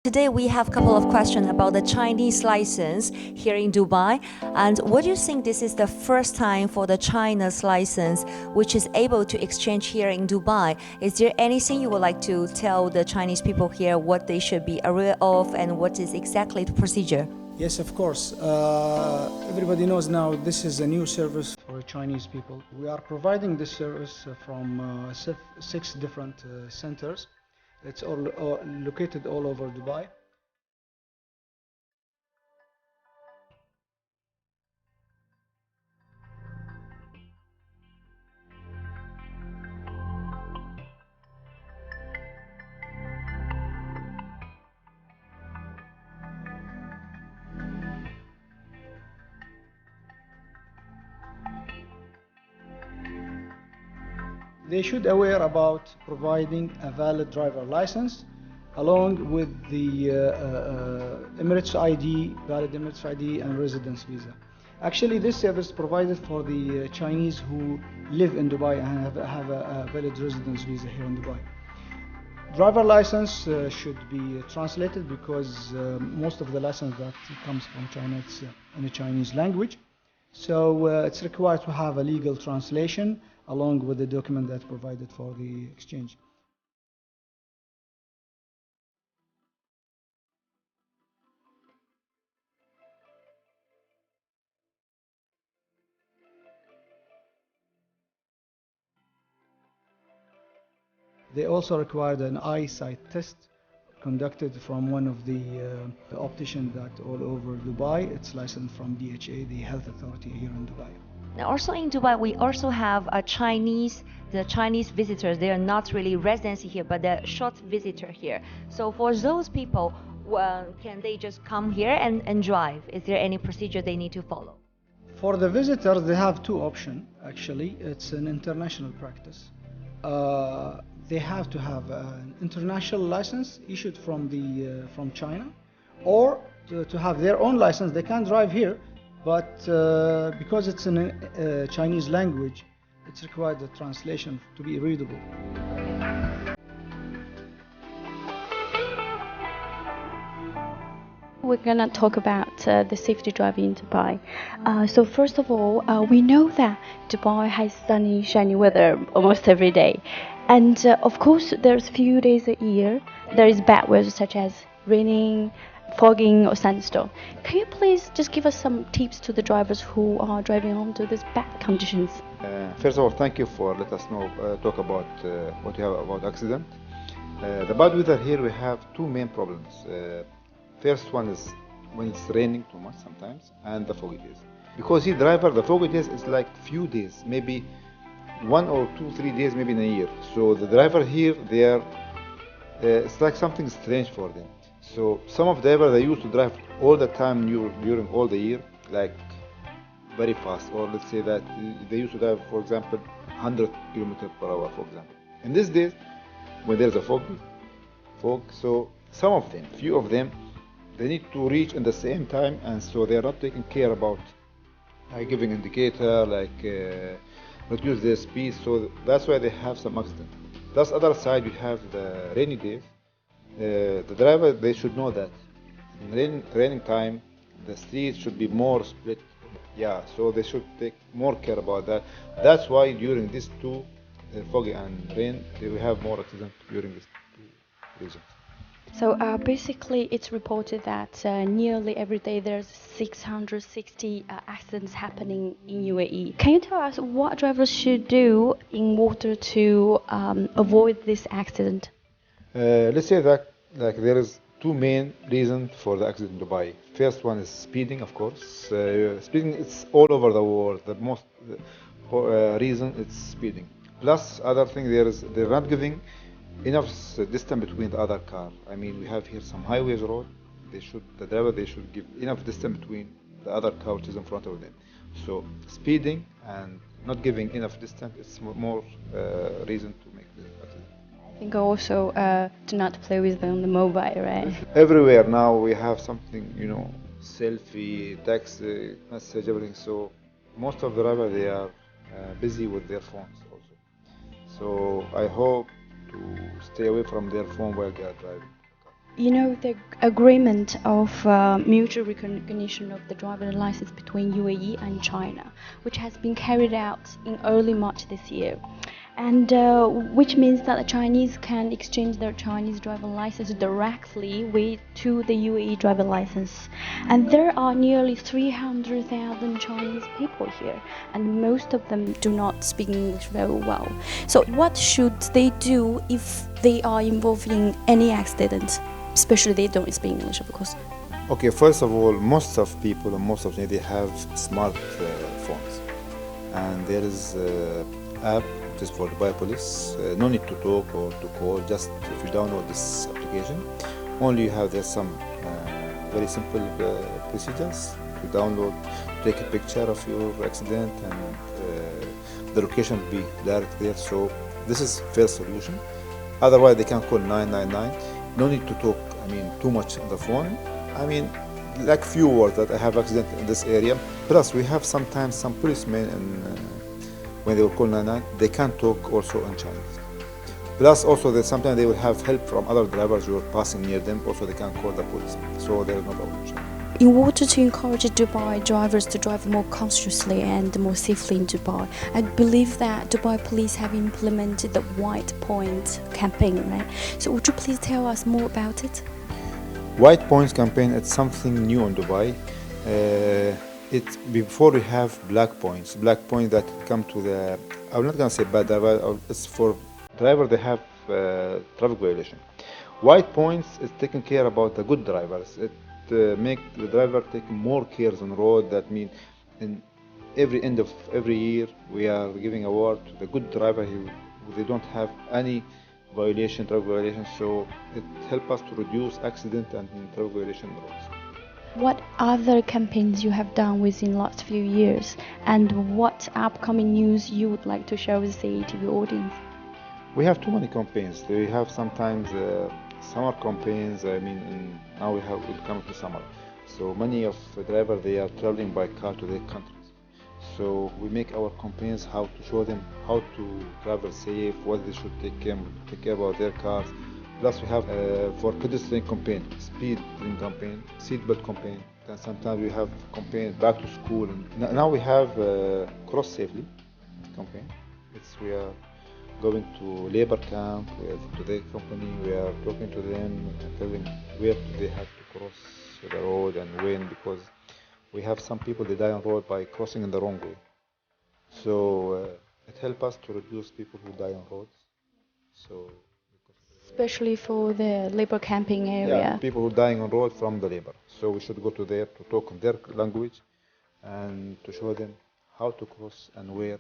Today we have a couple of questions about the Chinese license here in Dubai. And what do you think this is the first time for the China's license which is able to exchange here in Dubai? Is there anything you would like to tell the Chinese people here what they should be aware of and what is exactly the procedure? Yes, of course. Everybody knows now this is a new service for Chinese people. We are providing this service from six different centers. It's all located all over Dubai. They should aware about providing a valid driver license along with the Emirates ID, valid Emirates ID and residence visa. Actually, this service is provided for the Chinese who live in Dubai and have a valid residence visa here in Dubai. Driver license should be translated because most of the license that comes from China it's in the Chinese language. So it's required to have a legal translation along with the document that's provided for the exchange. They also required an eyesight test conducted from one of the opticians that all over Dubai. It's licensed from DHA, the health authority here in Dubai. Now, also in Dubai, we also have the Chinese visitors. They are not really residency here, but they're short visitor here. So for those people, can they just come here and drive? Is there any procedure they need to follow? For the visitors, they have two options, actually. It's an international practice. They have to have an international license issued from China, or to have their own license. They can drive here, but because it's in Chinese language, it's required the translation to be readable. We're going to talk about the safety driving in Dubai. So first of all, we know that Dubai has sunny, shiny weather almost every day. And of course, there's few days a year there is bad weather such as raining, fogging or sandstorm. Can you please just give us some tips to the drivers who are driving under these bad conditions? First of all, thank you for letting us know, talk about what you have about accident. The bad weather here, we have two main problems. First one is when it's raining too much sometimes, and the foggy days. Because here, driver, the foggy days is like few days, maybe 1 or 2, 3 days, maybe in a year. So the driver here, they are, it's like something strange for them. So some of the drivers, they used to drive all the time during all the year, like very fast, or let's say that they used to drive, for example, 100 kilometers per hour, for example. In these days, when there's a fog, so some of them, few of them, they need to reach in the same time, and so they are not taking care about like giving indicator, like reduce their speed. So that's why they have some accident. That's other side. You have the rainy days. The driver, they should know that in raining time, the streets should be more split. Yeah, so they should take more care about that. That's why during these two, foggy and rain, they will have more accident during these two reasons. So basically, it's reported that nearly every day there's 660 accidents happening in UAE. Can you tell us what drivers should do in order to avoid this accident? Let's say that like there is two main reasons for the accident in Dubai. First one is speeding, of course. Speeding, it's all over the world. The most reason it's speeding. Plus, other thing, they're not giving enough distance between the other car. I mean, we have here some highways road. The driver, they should give enough distance between the other car which is in front of them. So speeding and not giving enough distance is more reason to make this accident. I think also do not play with them on the mobile, right? Everywhere now we have something, selfie, text, message, everything. So most of the drivers, they are busy with their phones also. So I hope to stay away from their phone while they are driving. You know, the agreement of mutual recognition of the driver license between UAE and China, which has been carried out in early March this year, and which means that the Chinese can exchange their Chinese driver license directly to the UAE driver license. And there are nearly 300,000 Chinese people here, and most of them do not speak English very well. So what should they do if they are involved in any accident? Especially they don't speak English, of course. Okay, first of all, most of people and most of them, they have smart phones, and there is app which is for Dubai Police. No need to talk or to call. Just if you download this application, only you have there some very simple procedures to download, take a picture of your accident, and the location will be direct there. So this is first solution. Otherwise, they can call 999. No need to talk, too much on the phone. Like few words that I have accident in this area. Plus, we have sometimes some policemen, and when they will call 999, they can talk also in Chinese. Plus, also, sometimes they will have help from other drivers who are passing near them. Also, they can call the police. So there is no problem. In order to encourage Dubai drivers to drive more consciously and more safely in Dubai, I believe that Dubai police have implemented the White Point campaign, right? So would you please tell us more about it? White Points campaign, it's something new in Dubai. It's before we have black points that come to the, I'm not going to say bad driver, it's for driver they have traffic violation. White points is taking care about the good drivers. It make the driver take more cares on road. That means in every end of every year we are giving award to the good driver who they don't have any traffic violation. So it helps us to reduce accident and traffic violation roads. What other campaigns you have done within last few years, and what upcoming news you would like to share with the CATV audience? We have too many campaigns. We have sometimes summer campaigns. Now we'll come to summer. So many of the drivers, they are traveling by car to their countries. So we make our campaigns how to show them how to travel safe, what they should take care about their cars. Plus we have for pedestrian campaign, speed campaign, seatbelt campaign. And sometimes we have campaign back to school. And now we have cross safely campaign. We are going to labor camp to their company. We are talking to them and telling where they have to cross the road and when, because we have some people they die on road by crossing in the wrong way. So it helps us to reduce people who die on roads. So especially for the labor camping area. Yeah, people who are dying on road from the labor. So we should go to there to talk in their language and to show them how to cross and where.